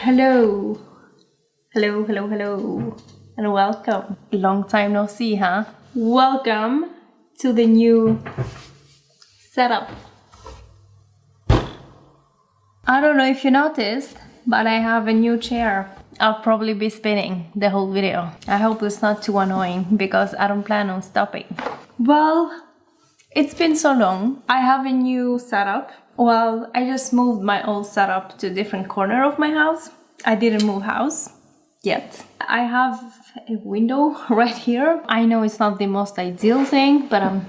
Hello, and welcome. Long time no see, huh? Welcome to the new setup. I don't know if you noticed, but I have a new chair. I'll probably be spinning the whole video. I hope it's not too annoying because I don't plan on stopping. Well, it's been so long. I have a new setup. Well, I just moved my old setup to a different corner of my house. I didn't move house yet. I have a window right here. I know it's not the most ideal thing, but I'm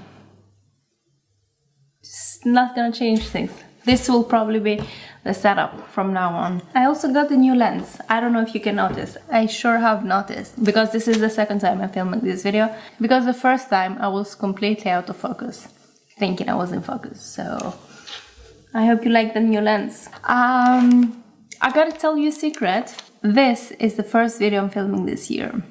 just not gonna change things. This will probably be the setup from now on. I also got a new lens. I don't know if you can notice. I sure have noticed, because this is the second time I'm filming this video, because the first time I was completely out of focus, thinking I was in focus. So I hope you like the new lens. I gotta tell you a secret. This is the first video I'm filming this year.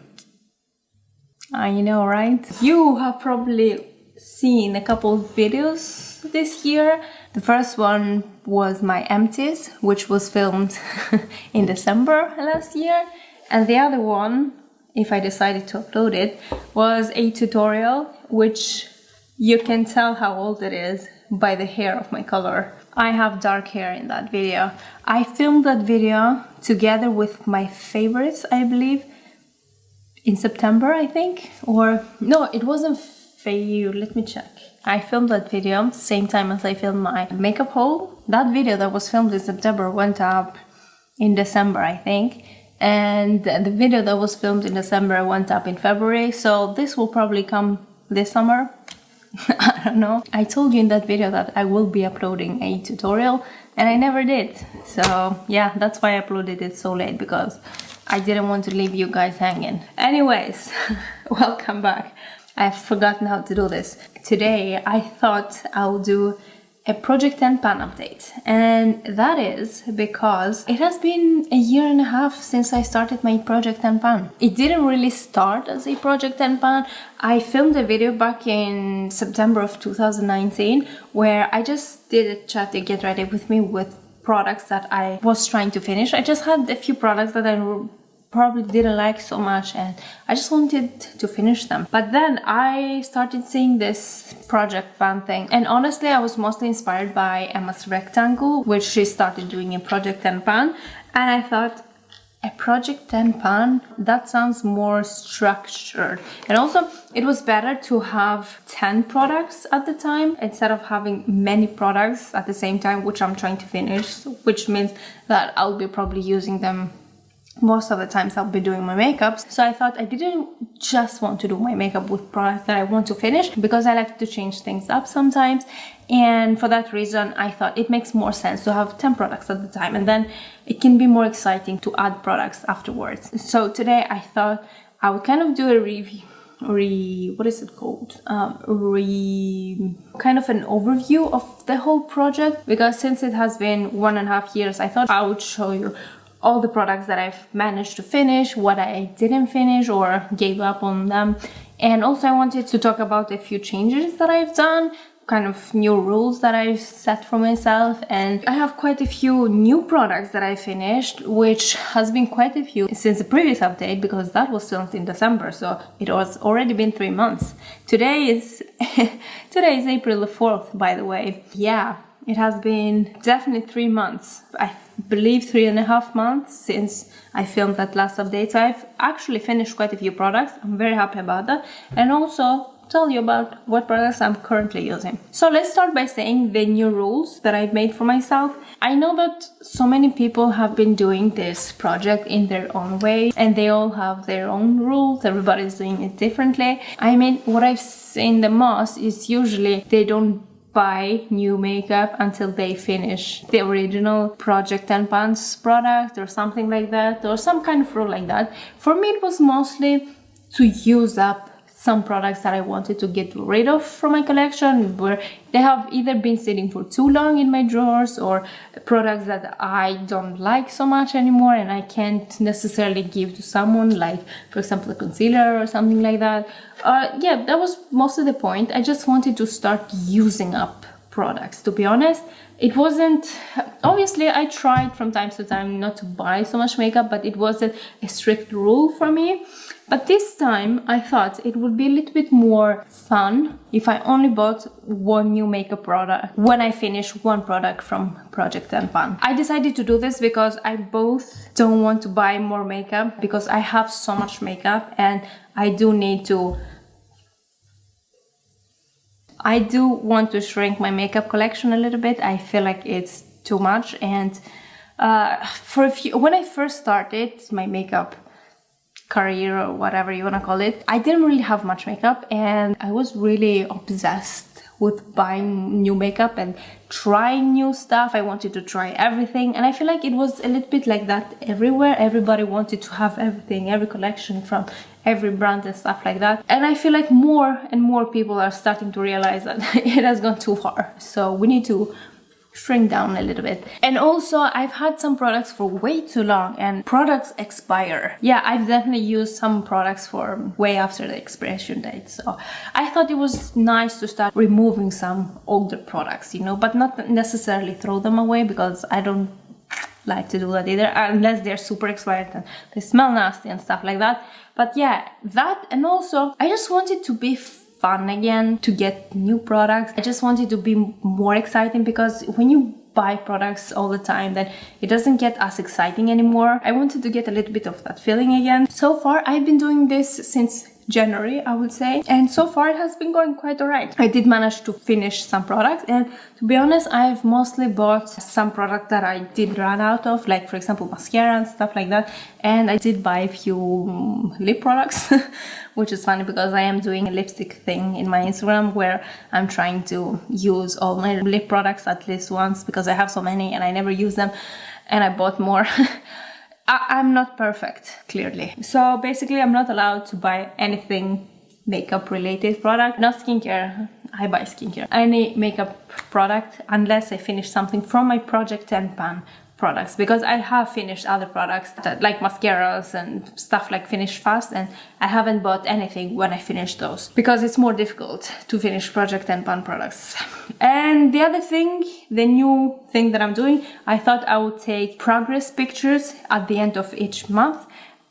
I know, right? You have probably seen a couple of videos this year. The first one was my empties, which was filmed in December last year. And the other one, if I decided to upload it, was a tutorial, which you can tell how old it is by the hair of my color. I have dark hair in that video. I filmed that video together with my favorites, I believe, in September, I think. Or, no, it wasn't let me check. I filmed that video same time as I filmed my makeup haul. That video that was filmed in September went up in December, I think. And the video that was filmed in December went up in February. So this will probably come this summer. I don't know. I told you in that video that I will be uploading a tutorial and I never did. So yeah, that's why I uploaded it so late, because I didn't want to leave you guys hanging. Anyways, welcome back. I've forgotten how to do this. Today I thought I'll do a Project 10 pan update, and that is because it has been a year and a half since I started my Project 10 pan. It didn't really start as a Project 10 pan. I filmed a video back in September of 2019 where I just did a Chatty get ready with me with products that I was trying to finish. I just had a few products that I probably didn't like so much and I just wanted to finish them. But then I started seeing this Project Pan thing, and honestly I was mostly inspired by Emma's Rectangle, which she started doing in Project 10 pan, and I thought, a Project 10 pan? That sounds more structured. And also it was better to have 10 products at the time instead of having many products at the same time, which I'm trying to finish, which means that I'll be probably using them most of the times I'll be doing my makeup. So I thought I didn't just want to do my makeup with products that I want to finish, because I like to change things up sometimes. And for that reason, I thought it makes more sense to have 10 products at the time, and then it can be more exciting to add products afterwards. So today I thought I would kind of do a what is it called? Kind of an overview of the whole project, because since it has been 1.5 years, I thought I would show you all the products that I've managed to finish, what I didn't finish or gave up on them. And also I wanted to talk about a few changes that I've done, kind of new rules that I've set for myself. And I have quite a few new products that I finished, which has been quite a few since the previous update, because that was filmed in December, so it was already been 3 months. Today is April the 4th, by the way. Yeah, it has been definitely 3 months. I believe 3.5 months since I filmed that last update. So I've actually finished quite a few products. I'm very happy about that. And also tell you about what products I'm currently using. So let's start by saying the new rules that I've made for myself. I know that so many people have been doing this project in their own way, and they all have their own rules. Everybody's doing it differently. I mean, what I've seen the most is usually they don't buy new makeup until they finish the original Project 10 Pans product or something like that, or some kind of rule like that. For me, it was mostly to use up some products that I wanted to get rid of from my collection, where they have either been sitting for too long in my drawers, or products that I don't like so much anymore and I can't necessarily give to someone, like for example a concealer or something like that. Yeah, that was most of the point. I just wanted to start using up products, to be honest. It wasn't, obviously I tried from time to time not to buy so much makeup, but it wasn't a strict rule for me. But this time I thought it would be a little bit more fun if I only bought one new makeup product when I finish one product from Project and Pan. I decided to do this because I both don't want to buy more makeup because I have so much makeup and I do want to shrink my makeup collection a little bit. I feel like it's too much, and when I first started my makeup career or whatever you want to call it, I didn't really have much makeup and I was really obsessed with buying new makeup and trying new stuff. I wanted to try everything, and I feel like it was a little bit like that everywhere. Everybody wanted to have everything, every collection from every brand and stuff like that. And I feel like more and more people are starting to realize that it has gone too far. So we need to shrink down a little bit. And also I've had some products for way too long and products expire. Yeah, I've definitely used some products for way after the expiration date. So I thought it was nice to start removing some older products, you know, but not necessarily throw them away, because I don't like to do that either, unless they're super expired and they smell nasty and stuff like that. But yeah, that, and also I just wanted to be fun again, to get new products. I just wanted to be more exciting, because when you buy products all the time, then it doesn't get as exciting anymore. I wanted to get a little bit of that feeling again. So far I've been doing this since January, I would say, and so far it has been going quite alright. I did manage to finish some products, and to be honest, I've mostly bought some product that I did run out of, like for example mascara and stuff like that, and I did buy a few lip products which is funny because I am doing a lipstick thing in my Instagram where I'm trying to use all my lip products at least once, because I have so many and I never use them, and I bought more. I'm not perfect, clearly. So basically I'm not allowed to buy anything makeup related product. Not skincare, I buy skincare. Any makeup product unless I finish something from my Project and Pan products, because I have finished other products that, like mascaras and stuff like finish fast, and I haven't bought anything when I finish those because it's more difficult to finish Project and Pan products. And the other thing, the new thing that I'm doing, I thought I would take progress pictures at the end of each month.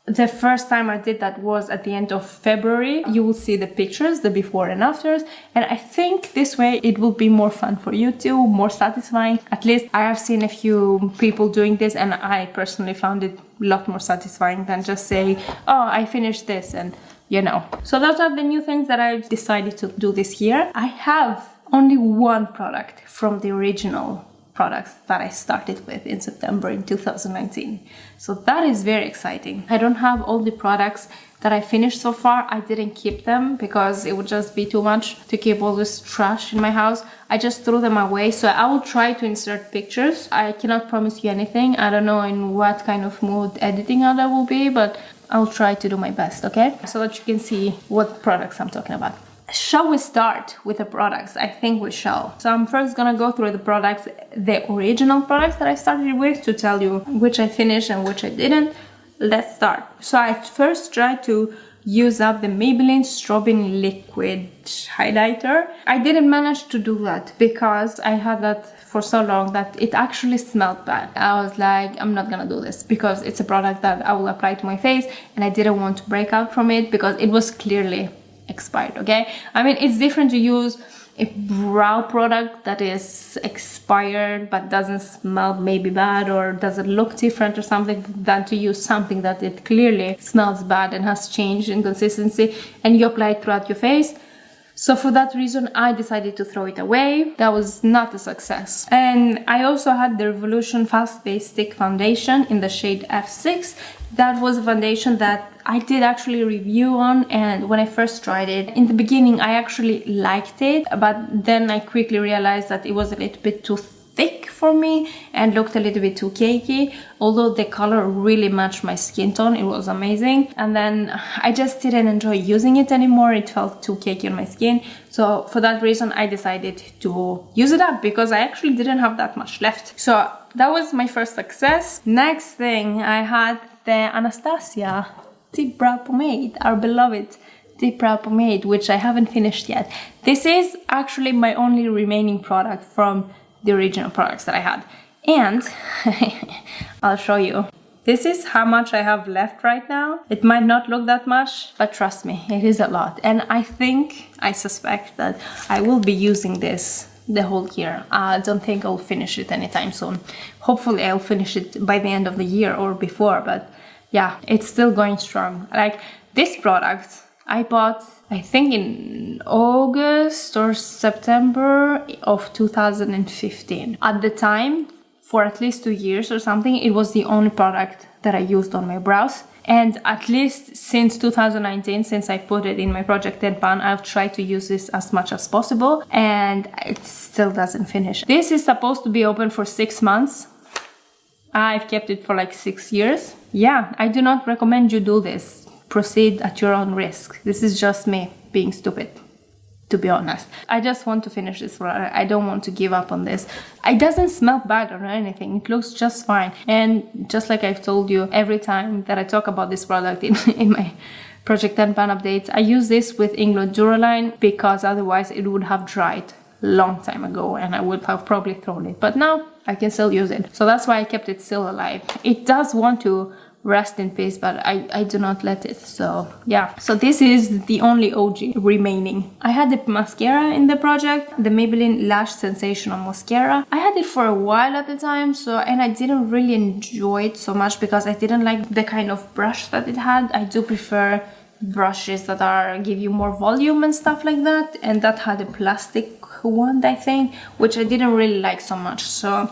The first time I did that was at the end of February. You will see the pictures, the before and afters, and I think this way it will be more fun for you too, more satisfying. At least I have seen a few people doing this, and I personally found it a lot more satisfying than just saying, oh, I finished this, and you know. So those are the new things that I've decided to do this year. I have only one product from the original products that I started with in September in 2019. So that is very exciting. I don't have all the products that I finished so far. I didn't keep them because it would just be too much to keep all this trash in my house. I just threw them away. So I will try to insert pictures. I cannot promise you anything. I don't know in what kind of mood editing I will be, but I'll try to do my best, okay? So that you can see what products I'm talking about. Shall we start with the products? I think we shall. So I'm first gonna go through the products, the original products that I started with, to tell you which I finished and which I didn't. Let's start. So I first tried to use up the Maybelline Strobing liquid highlighter. I didn't manage to do that because I had that for so long that it actually smelled bad. I was like, I'm not gonna do this because it's a product that I will apply to my face, and I didn't want to break out from it because it was clearly expired, okay? I mean, it's different to use a brow product that is expired but doesn't smell maybe bad or doesn't look different or something, than to use something that it clearly smells bad and has changed in consistency and you apply it throughout your face. So for that reason, I decided to throw it away. That was not a success. And I also had the Revolution Fast Base Stick Foundation in the shade F6. That was a foundation that I did actually review on, and when I first tried it, in the beginning I actually liked it, but then I quickly realized that it was a little bit too thick for me and looked a little bit too cakey, although the color really matched my skin tone. It was amazing, and then I just didn't enjoy using it anymore. It felt too cakey on my skin, so for that reason I decided to use it up because I actually didn't have that much left. So that was my first success. Next thing, I had the Anastasia Dipbrow pomade, our beloved Dipbrow pomade, which I haven't finished yet. This is actually my only remaining product from the original products that I had. And I'll show you. This is how much I have left right now. It might not look that much, but trust me, it is a lot. And I suspect that I will be using this the whole year. I don't think I'll finish it anytime soon. Hopefully I'll finish it by the end of the year or before, but yeah, it's still going strong. Like this product I bought, I think in August or September of 2015. At the time, for at least 2 years or something, it was the only product that I used on my brows. And at least since 2019, since I put it in my Project 10 pan, I've tried to use this as much as possible, and it still doesn't finish. This is supposed to be open for 6 months. I've kept it for like 6 years. Yeah, I do not recommend you do this. Proceed at your own risk. This is just me being stupid, to be honest. I just want to finish this product. I don't want to give up on this. It doesn't smell bad or anything. It looks just fine. And just like I've told you every time that I talk about this product in my Project 10 pan updates, I use this with England Duraline because otherwise it would have dried long time ago and I would have probably thrown it. But now I can still use it. So that's why I kept it still alive. It does want to rest in peace, but I do not let it. So yeah, so this is the only OG remaining. I had the mascara in the project, the Maybelline Lash Sensational mascara. I had it for a while at the time, and I didn't really enjoy it so much because I didn't like the kind of brush that it had. I do prefer brushes that give you more volume and stuff like that, and that had a plastic one, I think, which I didn't really like so much. So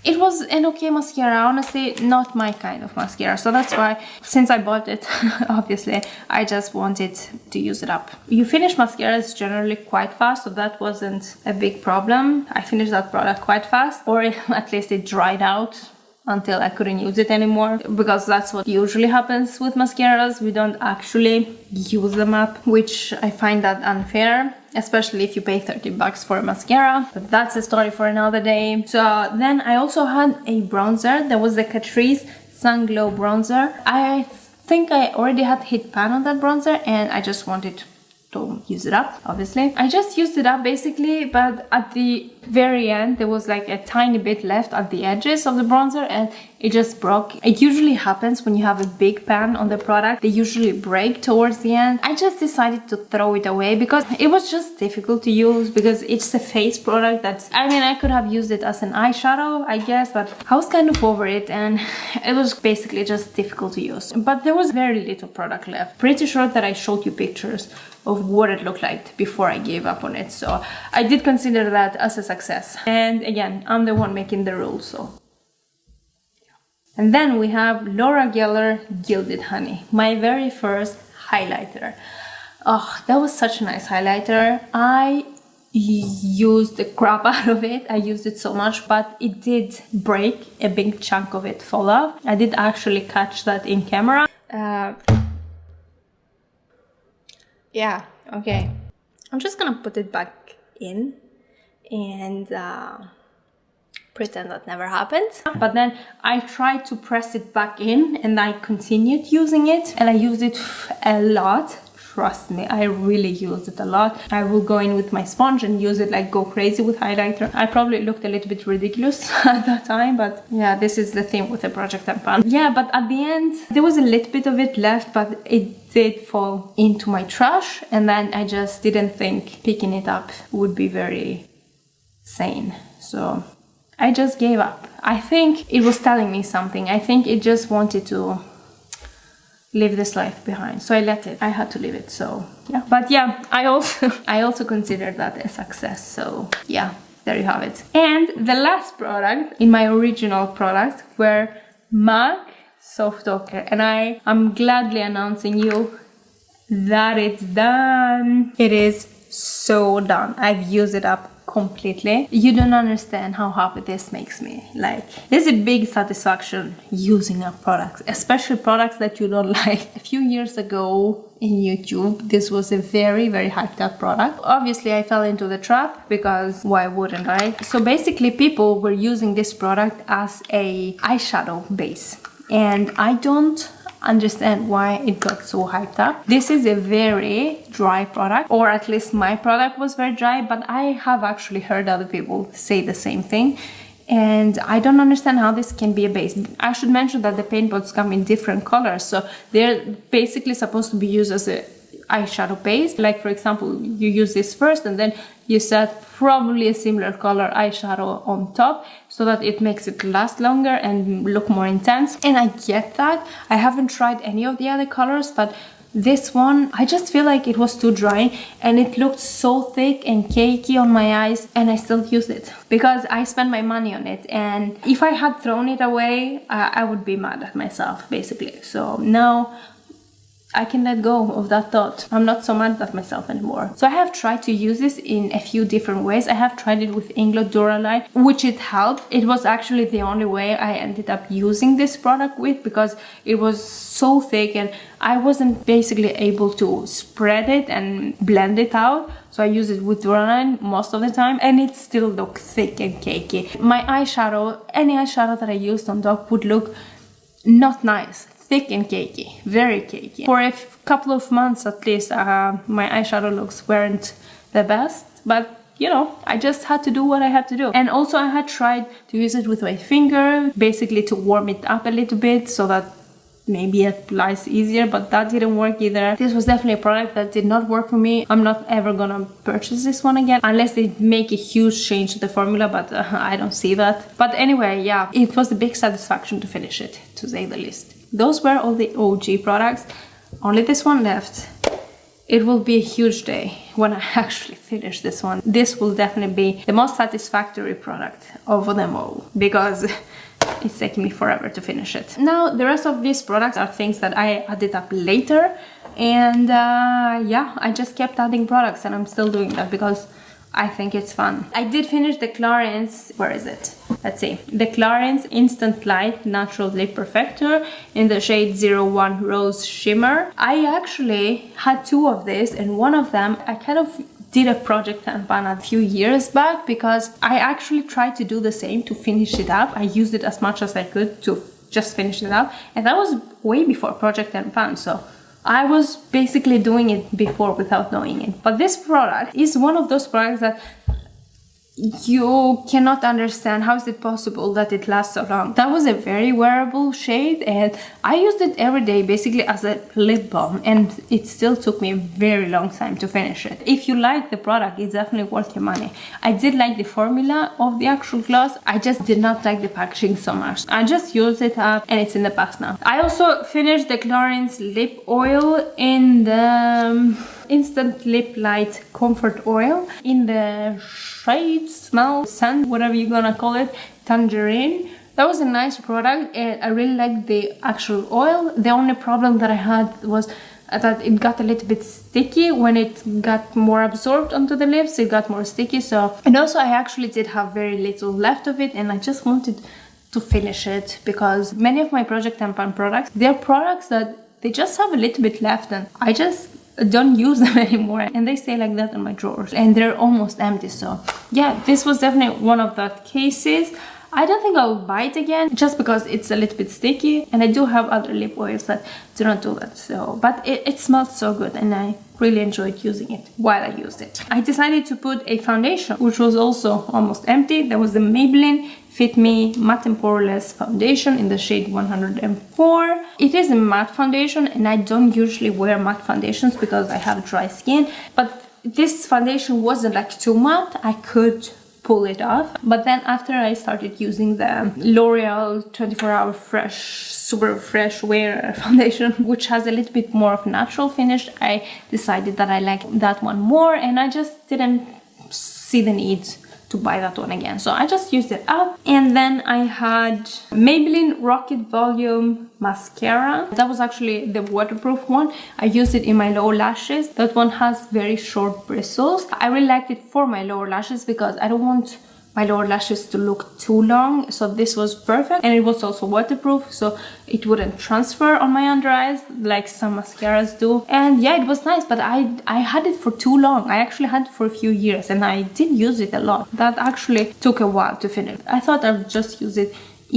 it was an okay mascara, honestly, not my kind of mascara. So that's why, since I bought it, obviously, I just wanted to use it up. You finish mascaras generally quite fast, so that wasn't a big problem. I finished that product quite fast, or at least it dried out until I couldn't use it anymore, because that's what usually happens with mascaras. We don't actually use them up, which I find that unfair, especially if you pay 30 bucks for a mascara. But that's a story for another day. So then I also had a bronzer. That was the Catrice Sun Glow bronzer. I think I already had hit pan on that bronzer and I just wanted to use it up, obviously. I just used it up basically, but at the very end there was like a tiny bit left at the edges of the bronzer and it just broke. It usually happens when you have a big pan on the product. They usually break towards the end. I just decided to throw it away because it was just difficult to use, because it's a face product that, I mean, I could have used it as an eyeshadow, I guess, but I was kind of over it and it was basically just difficult to use. But there was very little product left. Pretty sure that I showed you pictures of what it looked like before I gave up on it. So I did consider that as a success. And again, I'm the one making the rules, so. And then we have Laura Geller Gilded Honey, my very first highlighter. Oh, that was such a nice highlighter. I used the crap out of it. I used it so much, but it did break. A big chunk of it fall off. I did actually catch that in camera. Yeah, okay. I'm just gonna put it back in and pretend that never happened. But then I tried to press it back in and I continued using it, and I used it a lot. Trust me, I really used it a lot. I will go in with my sponge and use it, like go crazy with highlighter. I probably looked a little bit ridiculous at that time, but yeah, this is the thing with the Project 10 pan. Yeah, but at the end, there was a little bit of it left, but it did fall into my trash, and then I just didn't think picking it up would be very sane. So I just gave up. I think it was telling me something. I think it just wanted to leave this life behind, so I let it. I had to leave it, so yeah. But yeah, I also considered that a success, so yeah, there you have it. And the last product in my original products were MAC Soft Ochre, and I am gladly announcing you that it's done. It is so done. I've used it up completely. You don't understand how happy this makes me. Like, there's a big satisfaction using up products, especially products that you don't like. A few years ago in YouTube, this was a very, very hyped up product. Obviously, I fell into the trap because why wouldn't I? So basically, people were using this product as a eyeshadow base. And I don't understand why it got so hyped up. This is a very dry product, or at least my product was very dry, but I have actually heard other people say the same thing. And I don't understand how this can be a base. I should mention that the paint pots come in different colors, so they're basically supposed to be used as a eyeshadow base. Like for example, you use this first and then you set probably a similar color eyeshadow on top so that it makes it last longer and look more intense. And I get that. I haven't tried any of the other colors, but this one, I just feel like it was too dry and it looked so thick and cakey on my eyes, and I still use it because I spent my money on it. And if I had thrown it away, I would be mad at myself, basically. So now I can let go of that thought. I'm not so mad at myself anymore. So I have tried to use this in a few different ways. I have tried it with Inglot Duraline, which it helped. It was actually the only way I ended up using this product with, because it was so thick and I wasn't basically able to spread it and blend it out. So I use it with Duraline most of the time and it still looked thick and cakey. My eyeshadow, any eyeshadow that I used on top would look not nice. Thick and cakey, very cakey. For a couple of months at least, my eyeshadow looks weren't the best, but you know, I just had to do what I had to do. And also I had tried to use it with my finger, basically to warm it up a little bit so that maybe it applies easier, but that didn't work either. This was definitely a product that did not work for me. I'm not ever gonna purchase this one again unless they make a huge change to the formula, but I don't see that. But anyway, yeah, it was a big satisfaction to finish it, to say the least. Those were all the OG products. Only this one left. It will be a huge day when I actually finish this one. This will definitely be the most satisfactory product of them all, because it's taking me forever to finish it. Now, the rest of these products are things that I added up later. And yeah, I just kept adding products and I'm still doing that because I think it's fun. I did finish the Clarins, where is it? Let's see. The Clarins Instant Light Natural Lip Perfector in the shade 01 Rose Shimmer. I actually had two of this, and one of them I kind of did a project and pan a few years back because I actually tried to do the same to finish it up. I used it as much as I could to just finish it up, and that was way before Project and Pan, so I was basically doing it before without knowing it. But this product is one of those products that you cannot understand how is it possible that it lasts so long. That was a very wearable shade and I used it every day basically as a lip balm, and it still took me a very long time to finish it. If you like the product, it's definitely worth your money. I did like the formula of the actual gloss, I just did not like the packaging so much. I just used it up and it's in the past now. I also finished the Clarins lip oil in the Instant Lip Light Comfort Oil in the shade, smell, scent, whatever you're gonna call it, Tangerine. That was a nice product and I really liked the actual oil. The only problem that I had was that it got a little bit sticky when it got more absorbed onto the lips. It got more sticky, so, and also I actually did have very little left of it and I just wanted to finish it because many of my Project and Pan products, they're products that they just have a little bit left and I just don't use them anymore, and they stay like that in my drawers and they're almost empty. So yeah, this was definitely one of that cases. I don't think I'll buy it again just because it's a little bit sticky, and I do have other lip oils that do not do that. So, but it smells so good and I really enjoyed using it while I used it. I decided to put a foundation which was also almost empty. That was the Maybelline Fit Me Matte and Poreless foundation in the shade 104. It is a matte foundation and I don't usually wear matte foundations because I have dry skin, but this foundation wasn't like too matte. I could pull it off, but then after I started using the L'Oreal 24-hour fresh, super fresh wear foundation, which has a little bit more of natural finish, I decided that I like that one more and I just didn't see the need to buy that one again, so I just used it up. And then I had Maybelline Rocket Volume Mascara. That was actually the waterproof one. I used it in my lower lashes. That one has very short bristles. I really liked it for my lower lashes because I don't want my lower lashes to look too long, so this was perfect. And it was also waterproof, so it wouldn't transfer on my under eyes like some mascaras do. And yeah, it was nice, but I had it for too long. I actually had it for a few years and I did use it a lot. That actually took a while to finish. I thought I would just use it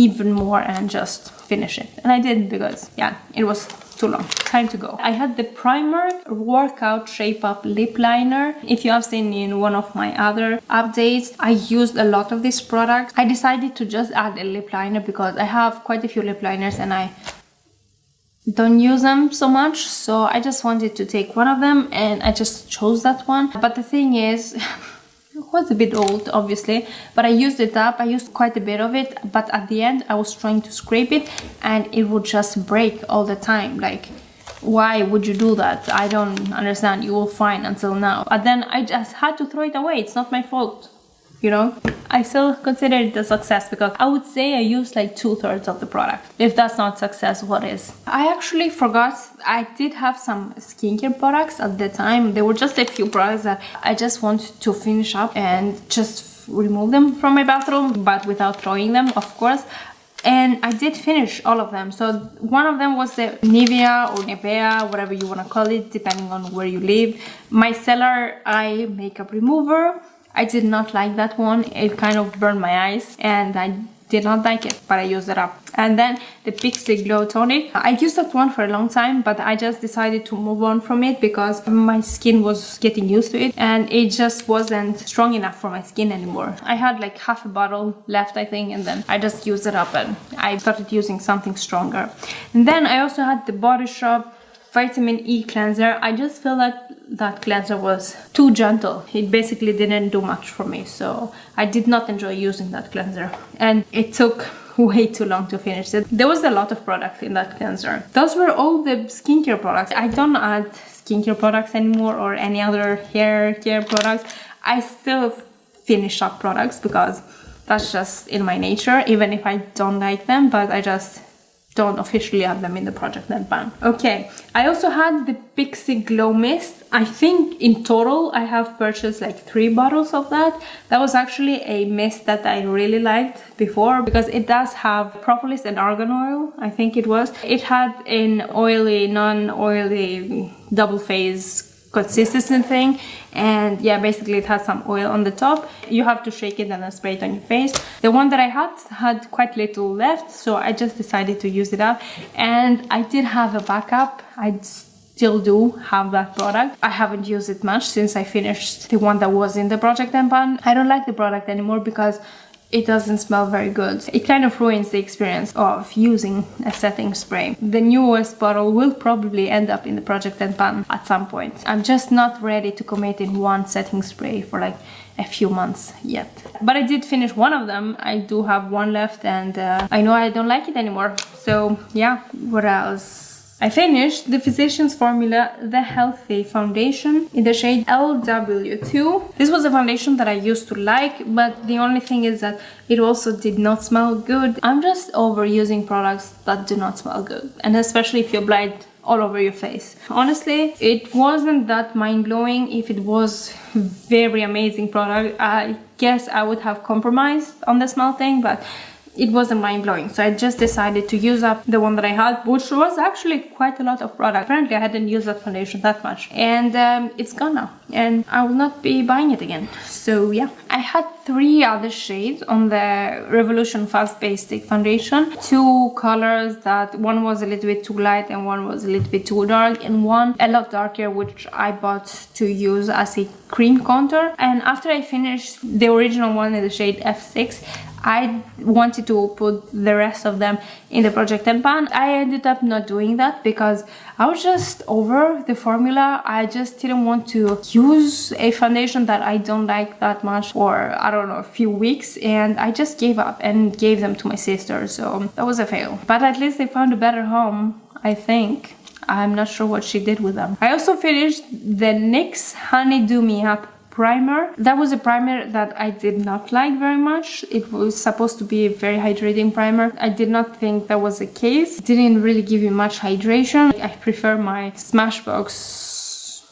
even more and just finish it. And I did because, yeah, it was too long. Time to go. I had the Primark Workout Shape Up Lip Liner. If you have seen in one of my other updates, I used a lot of this product. I decided to just add a lip liner because I have quite a few lip liners and I don't use them so much, so I just wanted to take one of them and I just chose that one. But the thing is, it was a bit old obviously, but I used it up. I used quite a bit of it, but at the end I was trying to scrape it and it would just break all the time. Like, why would you do that? I don't understand. You were fine until now, but then I just had to throw it away. It's not my fault, you know. I still consider it a success because I would say I used like 2/3 of the product. If that's not success, what is? I actually forgot I did have some skincare products at the time. There were just a few products that I just wanted to finish up and just remove them from my bathroom, but without throwing them, of course. And I did finish all of them. So one of them was the Nivea or Nivea, whatever you want to call it, depending on where you live, Micellair eye makeup remover. I did not like that one. It kind of burned my eyes and I did not like it, but I used it up. And then the Pixie Glow Tonic. I used that one for a long time, but I just decided to move on from it because my skin was getting used to it and it just wasn't strong enough for my skin anymore. I had like half a bottle left, I think, and then I just used it up and I started using something stronger. And then I also had the Body Shop Vitamin E Cleanser. I just feel that cleanser was too gentle. It basically didn't do much for me, so I did not enjoy using that cleanser and it took way too long to finish it. There was a lot of product in that cleanser. Those were all the skincare products. I don't add skincare products anymore or any other hair care products. I still finish up products because that's just in my nature, even if I don't like them, but I just don't officially add them in the project and pan. Okay, I also had the Pixie Glow Mist. I think in total I have purchased like 3 bottles of that. That was actually a mist that I really liked before because it does have propolis and argan oil, I think it was. It had an oily, non-oily, double phase consistency thing, and yeah, basically it has some oil on the top. You have to shake it and then spray it on your face. The one that I had quite little left, so I just decided to use it up. And I did have a backup. I still do have that product. I haven't used it much since I finished the one that was in the project and pan. I don't like the product anymore because it doesn't smell very good. It kind of ruins the experience of using a setting spray. The newest bottle will probably end up in the project and pan at some point. I'm just not ready to commit in one setting spray for like a few months yet. But I did finish one of them. I do have one left and I know I don't like it anymore. So yeah, what else? I finished the Physicians Formula The Healthy Foundation in the shade LW2. This was a foundation that I used to like, but the only thing is that it also did not smell good. I'm just over using products that do not smell good, and especially if you apply it all over your face. Honestly, it wasn't that mind-blowing. If it was very amazing product, I guess I would have compromised on the smell thing, but it wasn't mind-blowing, so I just decided to use up the one that I had, which was actually quite a lot of product. Apparently I hadn't used that foundation that much, and it's gone now, and I will not be buying it again. So yeah, I had 3 other shades on the Revolution Fast Basic Foundation. 2 colors that one was a little bit too light and one was a little bit too dark, and one a lot darker, which I bought to use as a cream contour. And after I finished the original one in the shade F6, I wanted to put the rest of them in the project and pan. I ended up not doing that because I was just over the formula. I just didn't want to use a foundation that I don't like that much for, I don't know, a few weeks, and I just gave up and gave them to my sister. So that was a fail. But at least they found a better home, I think. I'm not sure what she did with them. I also finished the NYX Honey Do Me Up primer. That was a primer that I did not like very much. It was supposed to be a very hydrating primer. I did not think that was the case. It didn't really give you much hydration. I prefer my Smashbox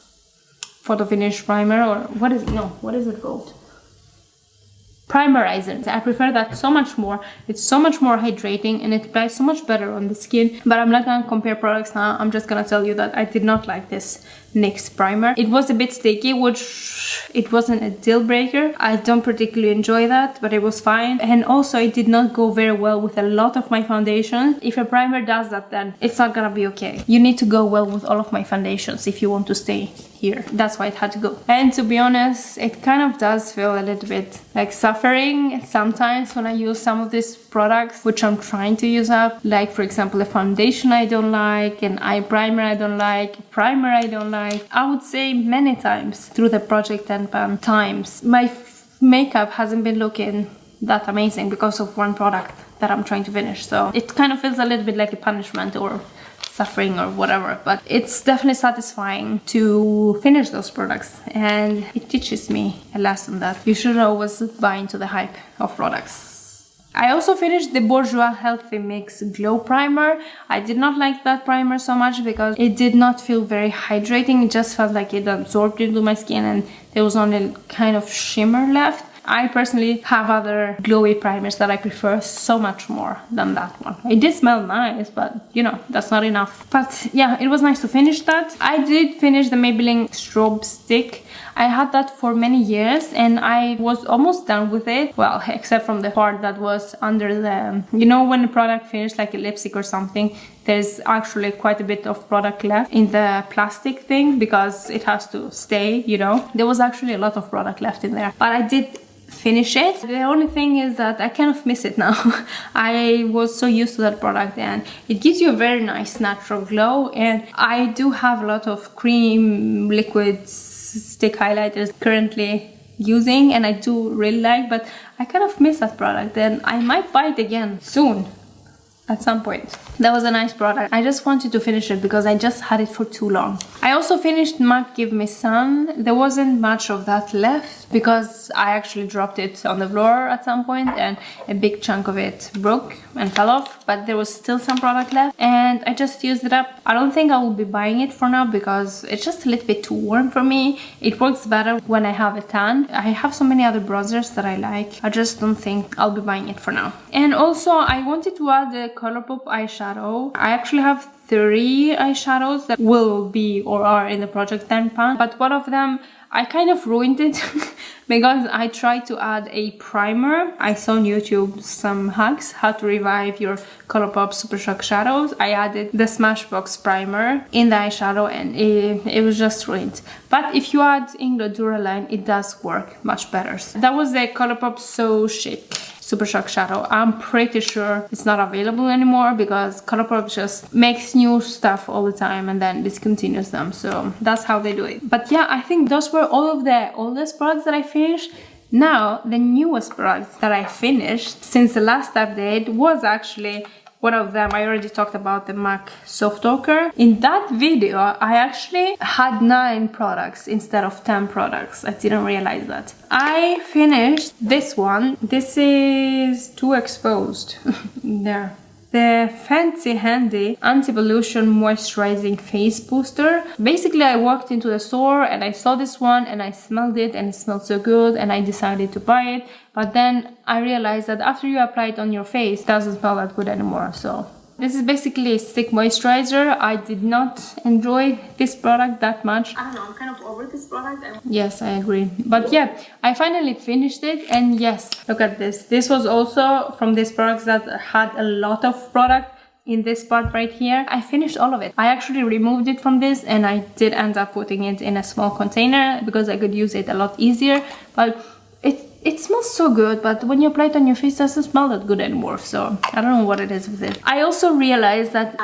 Photo Finish primer, or what is it called? Primerizer. I prefer that so much more. It's so much more hydrating and it applies so much better on the skin. But I'm not gonna compare products now. I'm just gonna tell you that I did not like this NYX primer. It was a bit sticky, which it wasn't a deal breaker. I don't particularly enjoy that, but it was fine. And also it did not go very well with a lot of my foundation. If a primer does that, then it's not gonna be okay. You need to go well with all of my foundations if you want to stay here. That's why it had to go. And to be honest, it kind of does feel a little bit like suffering sometimes when I use some of these products, which I'm trying to use up. Like for example, a foundation I don't like, an eye primer I don't like, a primer I don't like. I would say many times through the Project 10 Pan times, my makeup hasn't been looking that amazing because of one product that I'm trying to finish. So it kind of feels a little bit like a punishment or suffering or whatever, but it's definitely satisfying to finish those products, and it teaches me a lesson that you should always buy into the hype of products. I also finished the Bourjois Healthy Mix Glow Primer. I did not like that primer so much because it did not feel very hydrating. It just felt like it absorbed into my skin and there was only kind of shimmer left. I personally have other glowy primers that I prefer so much more than that one. It did smell nice, but you know, that's not enough. But yeah, it was nice to finish that. I did finish the Maybelline Strobe Stick. I had that for many years and I was almost done with it. Well, except from the part that was under the, you know, when the product finished like a lipstick or something, there's actually quite a bit of product left in the plastic thing because it has to stay, you know. There was actually a lot of product left in there, but I did finish it. The only thing is that I kind of miss it now. I was so used to that product and it gives you a very nice natural glow, and I do have a lot of cream liquid stick highlighters currently using and I do really like, but I kind of miss that product and I might buy it again soon. At some point. That was a nice product. I just wanted to finish it because I just had it for too long. I also finished MAC Give Me Sun. There wasn't much of that left because I actually dropped it on the floor at some point and a big chunk of it broke and fell off, but there was still some product left and I just used it up. I don't think I will be buying it for now because it's just a little bit too warm for me. It works better when I have a tan. I have so many other bronzers that I like. I just don't think I'll be buying it for now. And also I wanted to add the Colourpop eyeshadow. I actually have 3 eyeshadows that will be or are in the Project 10 Pan, but one of them I kind of ruined it because I tried to add a primer. I saw on YouTube some hacks how to revive your Colourpop Super Shock shadows. I added the Smashbox primer in the eyeshadow and it was just ruined. But if you add Inglo Duraline, it does work much better. So that was the Colourpop So Chic Super Shock shadow. I'm pretty sure it's not available anymore because Colourpop just makes new stuff all the time and then discontinues them. So that's how they do it. But yeah, I think those were all of the oldest products that I finished. Now, the newest products that I finished since the last update was actually one of them. I already talked about the MAC Soft Ochre. In that video, I actually had 9 products instead of 10 products. I didn't realize that. I finished this one. This is too exposed. There. The Fancy Handy Anti-Pollution Moisturizing Face Booster. Basically, I walked into the store and I saw this one and I smelled it and it smelled so good and I decided to buy it. But then I realized that after you apply it on your face, it doesn't smell that good anymore. So this is basically a stick moisturizer. I did not enjoy this product that much. I don't know, I'm kind of over this product. Yes, I agree. But yeah, I finally finished it and yes, look at this. This was also from these products that had a lot of product in this part right here. I finished all of it. I actually removed it from this and I did end up putting it in a small container because I could use it a lot easier. But it smells so good, but when you apply it on your face, it doesn't smell that good anymore. So I don't know what it is with it. I also realized that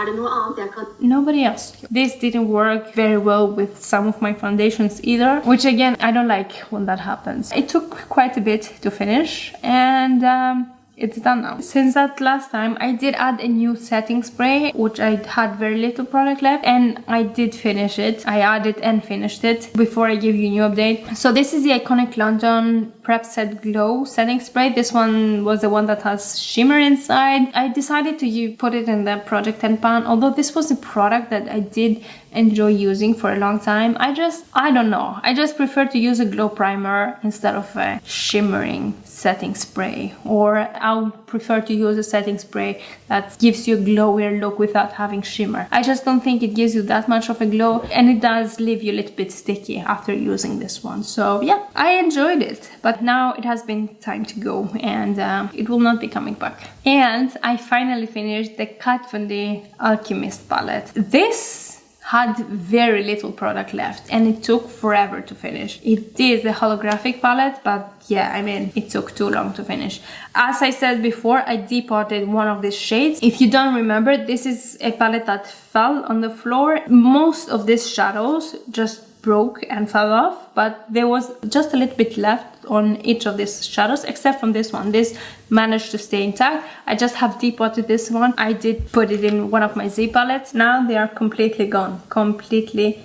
nobody else. This didn't work very well with some of my foundations either, which again, I don't like when that happens. It took quite a bit to finish and it's done now. Since that last time, I did add a new setting spray, which I had very little product left, and I did finish it. I added and finished it before I give you a new update. So this is the Iconic London Prep Set Glow setting spray. This one was the one that has shimmer inside. I decided to put it in the Project 10 Pan, although this was a product that I did enjoy using for a long time. I don't know. I just prefer to use a glow primer instead of a shimmering setting spray, or I'll prefer to use a setting spray that gives you a glowier look without having shimmer. I just don't think it gives you that much of a glow, and it does leave you a little bit sticky after using this one. So yeah, I enjoyed it, but now it has been time to go, and it will not be coming back. And I finally finished the Kat Von D Alchemist palette. This had very little product left, and it took forever to finish. It is a holographic palette, but yeah, I mean, it took too long to finish. As I said before, I depotted one of these shades. If you don't remember, this is a palette that fell on the floor. Most of these shadows just broke and fell off, but there was just a little bit left on each of these shadows, except from this one. This managed to stay intact. I just have depotted this one. I did put it in one of my Z palettes. Now they are completely gone, completely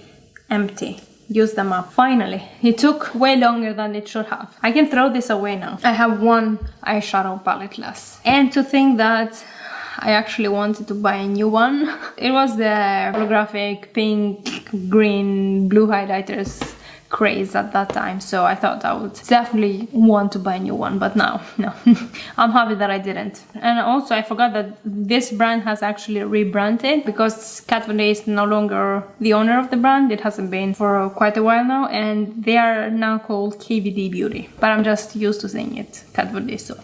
empty. Use them up. Finally, it took way longer than it should have. I can throw this away now. I have one eyeshadow palette less. And to think that I actually wanted to buy a new one. It was the holographic pink, green, blue highlighters craze at that time, so I thought I would definitely want to buy a new one, but now, no. I'm happy that I didn't. And also I forgot that this brand has actually rebranded, because Kat Von D is no longer the owner of the brand. It hasn't been for quite a while now, and they are now called KVD Beauty, but I'm just used to saying it Kat Von D, so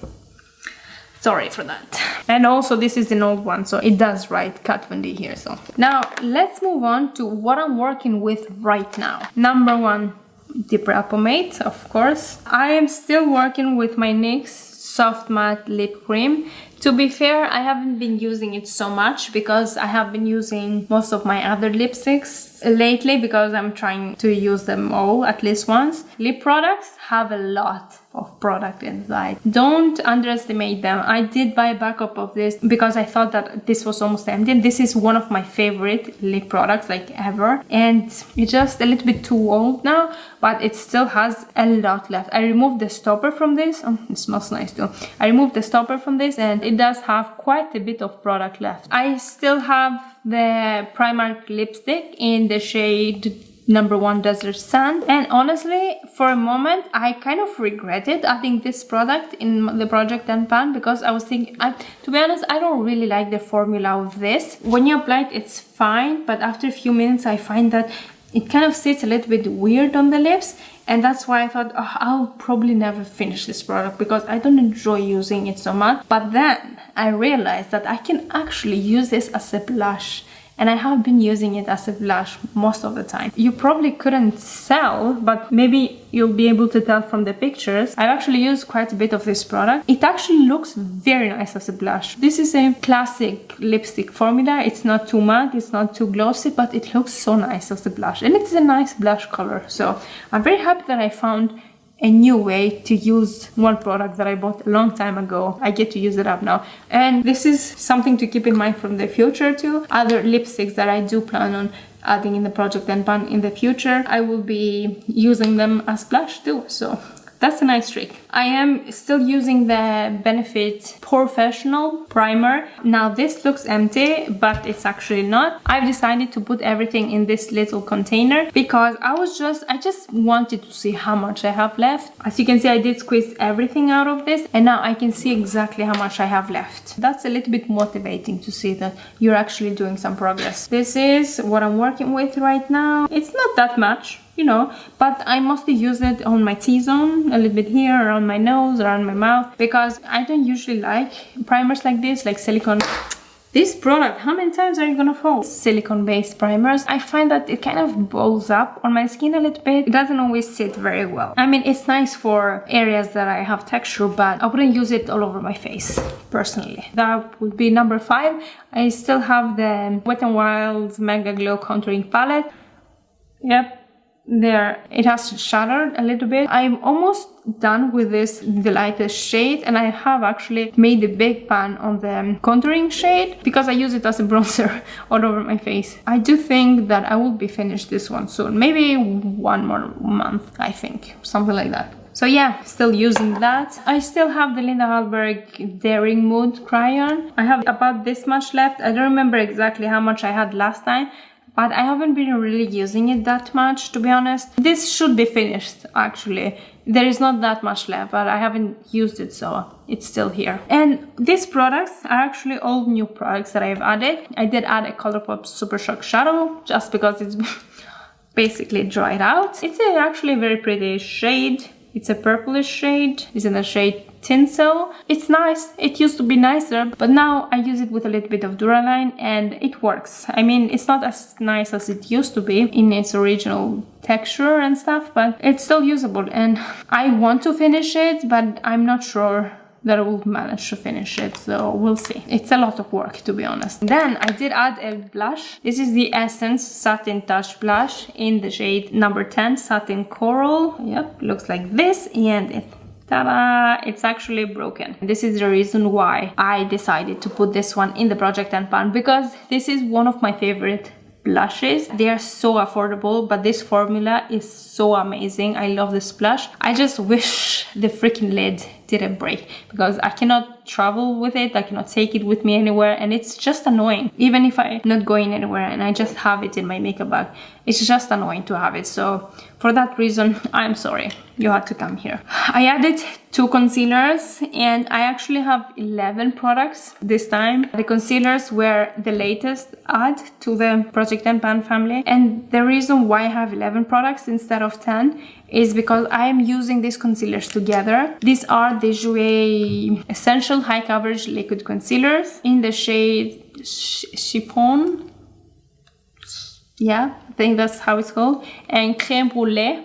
sorry for that. And also this is an old one, so it does write Kat Von D here. So now let's move on to what I'm working with right now. Number one, Dipbrow pomade, of course. I am still working with my NYX Soft Matte Lip Cream. To be fair, I haven't been using it so much because I have been using most of my other lipsticks lately, because I'm trying to use them all at least once. Lip products have a lot of product inside. Don't underestimate them. I did buy a backup of this because I thought that this was almost empty. This is one of my favorite lip products like ever, and it's just a little bit too old now, but it still has a lot left. I removed the stopper from this. Oh, it smells nice too. I removed the stopper from this, and it does have quite a bit of product left. I still have the Primark lipstick in the shade number 1 Desert Sand, and honestly, for a moment I kind of regretted adding this product in the Project and Pan, because I was thinking, to be honest, I don't really like the formula of this. When you apply it, it's fine, but after a few minutes I find that it kind of sits a little bit weird on the lips, and that's why I thought, oh, I'll probably never finish this product because I don't enjoy using it so much. But then I realized that I can actually use this as a blush, and I have been using it as a blush most of the time. You probably couldn't tell, but maybe you'll be able to tell from the pictures. I've actually used quite a bit of this product. It actually looks very nice as a blush. This is a classic lipstick formula. It's not too matte, it's not too glossy, but it looks so nice as a blush, and it's a nice blush color. So I'm very happy that I found a new way to use one product that I bought a long time ago. I get to use it up now, and this is something to keep in mind from the future too. Other lipsticks that I do plan on adding in the Project and Pan in the future, I will be using them as blush too, so that's a nice trick. I am still using the Benefit Professional primer. Now this looks empty, but it's actually not. I've decided to put everything in this little container because I just wanted to see how much I have left. As you can see, I did squeeze everything out of this, and now I can see exactly how much I have left. That's a little bit motivating to see that you're actually doing some progress. This is what I'm working with right now. It's not that much, you know, but I mostly use it on my T-zone, a little bit here, around my nose, around my mouth, because I don't usually like primers like this, like silicone. This product, how many times are you gonna fall? Silicone-based primers. I find that it kind of balls up on my skin a little bit. It doesn't always sit very well. I mean, it's nice for areas that I have texture, but I wouldn't use it all over my face, personally. That would be number 5. I still have the Wet n Wild Mega Glow Contouring Palette. Yep. There, it has shattered a little bit. I'm almost done with this, the lightest shade, and I have actually made a big pan on the contouring shade because I use it as a bronzer all over my face. I do think that I will be finished this one soon, maybe 1 more month, I think, something like that. So yeah, still using that. I still have the Linda Hallberg Daring Mood crayon. I have about this much left. I don't remember exactly how much I had last time. but I haven't been really using it that much, to be honest. This should be finished, actually. There is not that much left, but I haven't used it, so it's still here. And these products are actually all new products that I've added. I did add a Colourpop Super Shock Shadow, just because it's basically dried out. It's actually a very pretty shade. It's a purplish shade. It's in the shade Tinsel. It's nice. It used to be nicer, but now I use it with a little bit of Duraline and it works. I mean, it's not as nice as it used to be in its original texture and stuff, but it's still usable and I want to finish it, but I'm not sure that I will manage to finish it, so we'll see. It's a lot of work, to be honest. Then I did add a blush. This is the Essence Satin Touch Blush in the shade number 10, Satin Coral. Yep, looks like this, and ta-da! It's actually broken. This is the reason why I decided to put this one in the Project and Pan, because this is one of my favorite blushes. They are so affordable, but this formula is so amazing. I love this blush. I just wish the freaking lid didn't break, because I cannot travel with it, I cannot take it with me anywhere, and it's just annoying. Even if I'm not going anywhere and I just have it in my makeup bag, it's just annoying to have it. So for that reason, I'm sorry, you had to come here. I added 2 concealers and I actually have 11 products this time. The concealers were the latest add to the Project and Pan family, and the reason why I have 11 products instead of 10 is because I am using these concealers together. These are the GRWM Essential High Coverage Liquid Concealers in the shade Chiffon. Yeah, I think that's how it's called. And Crème Brûlée.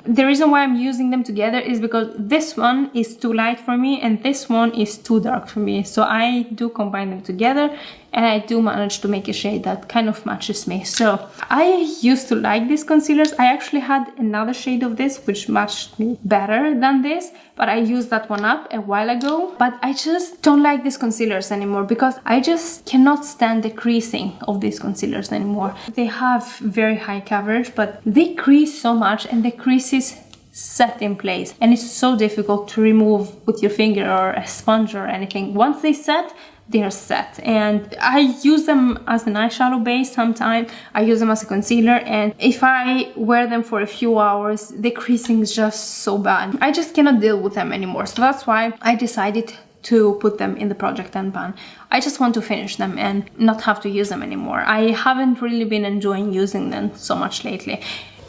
The reason why I'm using them together is because this one is too light for me and this one is too dark for me. So I do combine them together and I do manage to make a shade that kind of matches me. So I used to like these concealers. I actually had another shade of this which matched me better than this, but I used that one up a while ago. But I just don't like these concealers anymore because I just cannot stand the creasing of these concealers anymore. They have very high coverage, but they crease so much and the creases set in place and it's so difficult to remove with your finger or a sponge or anything. Once they set, they are set, and I use them as an eyeshadow base sometimes. I use them as a concealer, and if I wear them for a few hours, the creasing is just so bad. I just cannot deal with them anymore. So that's why I decided to put them in the Project and Pan. I just want to finish them and not have to use them anymore. I haven't really been enjoying using them so much lately.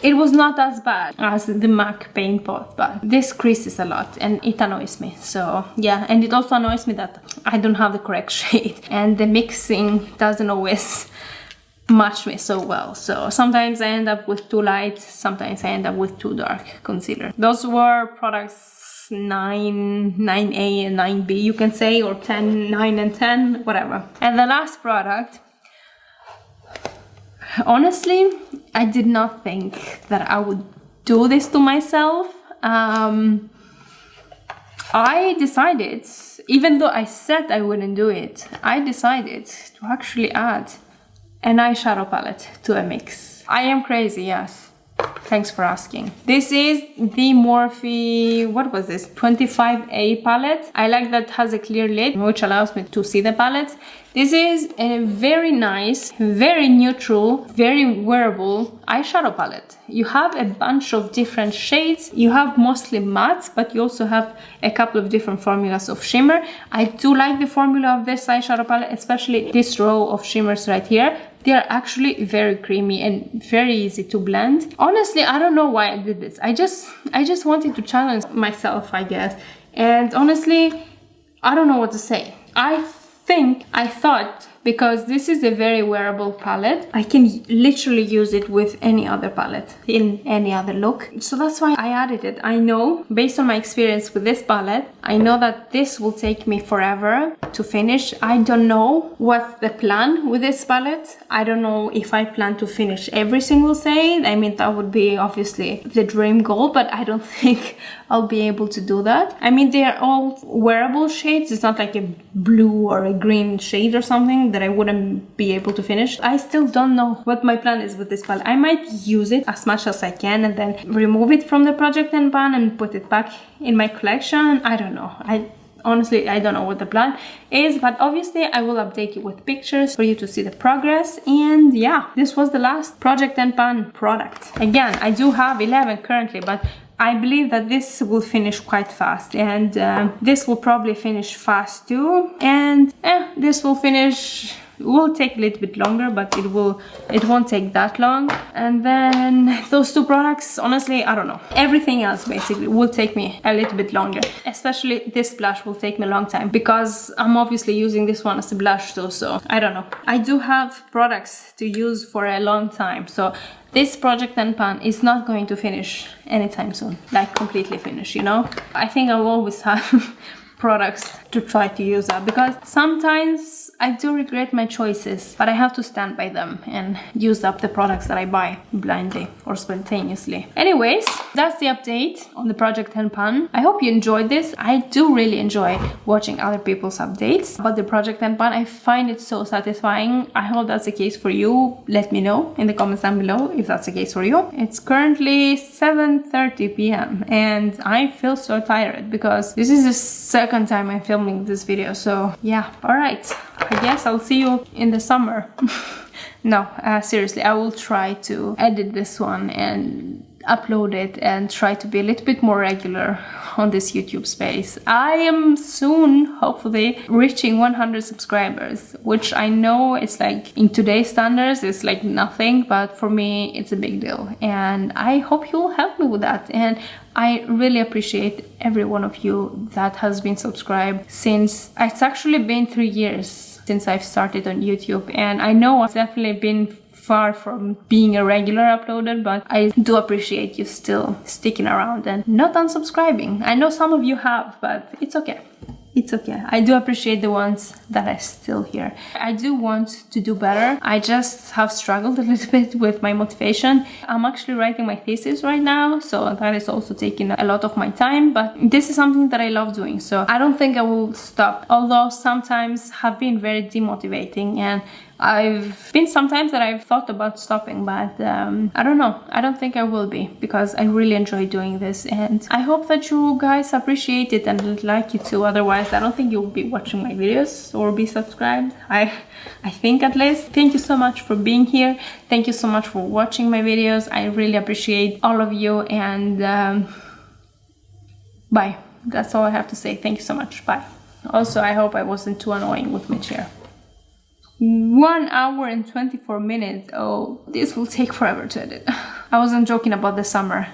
It was not as bad as the MAC paint pot, but this creases a lot and it annoys me. So yeah, and it also annoys me that I don't have the correct shade and the mixing doesn't always match me so well. So sometimes I end up with too light, sometimes I end up with too dark concealer. Those were products 9, 9A and 9B, you can say, or 10, 9 and 10, whatever. And the last product, honestly, I did not think that I would do this to myself. I decided, even though I said I wouldn't do it, I decided to actually add an eyeshadow palette to a mix. I am crazy, yes. Thanks for asking. This is the Morphe, what was this, 25A palette. I like that it has a clear lid, which allows me to see the palette. This is a very nice, very neutral, very wearable eyeshadow palette. You have a bunch of different shades. You have mostly mattes, but you also have a couple of different formulas of shimmer. I do like the formula of this eyeshadow palette, especially this row of shimmers right here. They are actually very creamy and very easy to blend. Honestly, I don't know why I did this. I just wanted to challenge myself, I guess. And honestly, I don't know what to say. I thought, because this is a very wearable palette, I can literally use it with any other palette in any other look. So that's why I added it. I know, based on my experience with this palette, I know that this will take me forever to finish. I don't know what's the plan with this palette. I don't know if I plan to finish every single shade. I mean, that would be obviously the dream goal, but I don't think I'll be able to do that. I mean, they are all wearable shades. It's not like a blue or a green shade or something that I wouldn't be able to finish. I still don't know what my plan is with this palette. I might use it as much as I can and then remove it from the Project and Pan and put it back in my collection. I don't know. Honestly, I don't know what the plan is, but obviously I will update you with pictures for you to see the progress. And yeah, this was the last Project and Pan product. Again, I do have 11 currently, but I believe that this will finish quite fast, and this will probably finish fast too, and this will finish. It will take a little bit longer, but it won't take that long. And then those two products, honestly, I don't know. Everything else basically will take me a little bit longer. Especially this blush will take me a long time because I'm obviously using this one as a blush too, so I don't know. I do have products to use for a long time, so this Project and Pan is not going to finish anytime soon, like completely finish, you know? I think I will always have products to try to use up, because sometimes I do regret my choices, but I have to stand by them and use up the products that I buy blindly or spontaneously. Anyways, that's the update on the Project and Pan. I hope you enjoyed this. I do really enjoy watching other people's updates about the Project and Pan. I find it so satisfying. I hope that's the case for you. Let me know in the comments down below if that's the case for you. It's currently 7:30 p.m. and I feel so tired because this is the second time I'm filming this video, so yeah. All right, I guess I'll see you in the summer. No, seriously, I will try to edit this one and upload it and try to be a little bit more regular on this YouTube space. I am soon, hopefully, reaching 100 subscribers, which I know it's like in today's standards it's like nothing, but for me it's a big deal, and I hope you'll help me with that. And I really appreciate every one of you that has been subscribed since. It's actually been 3 years since I've started on YouTube, and I know I've definitely been far from being a regular uploader, but I do appreciate you still sticking around and not unsubscribing. I know some of you have, but it's okay. It's okay. I do appreciate the ones that are still here. I do want to do better. I just have struggled a little bit with my motivation. I'm actually writing my thesis right now, so that is also taking a lot of my time, but this is something that I love doing, so I don't think I will stop. Although sometimes have been very demotivating, and I've been sometimes that I've thought about stopping, but I don't know. I don't think I will be, because I really enjoy doing this, and I hope that you guys appreciate it and like it too. Otherwise, I don't think you'll be watching my videos or be subscribed. I think, at least. Thank you so much for being here. Thank you so much for watching my videos. I really appreciate all of you, and bye. That's all I have to say. Thank you so much. Bye. Also, I hope I wasn't too annoying with my chair. 1 hour and 24 minutes. Oh, this will take forever to edit. I wasn't joking about the summer.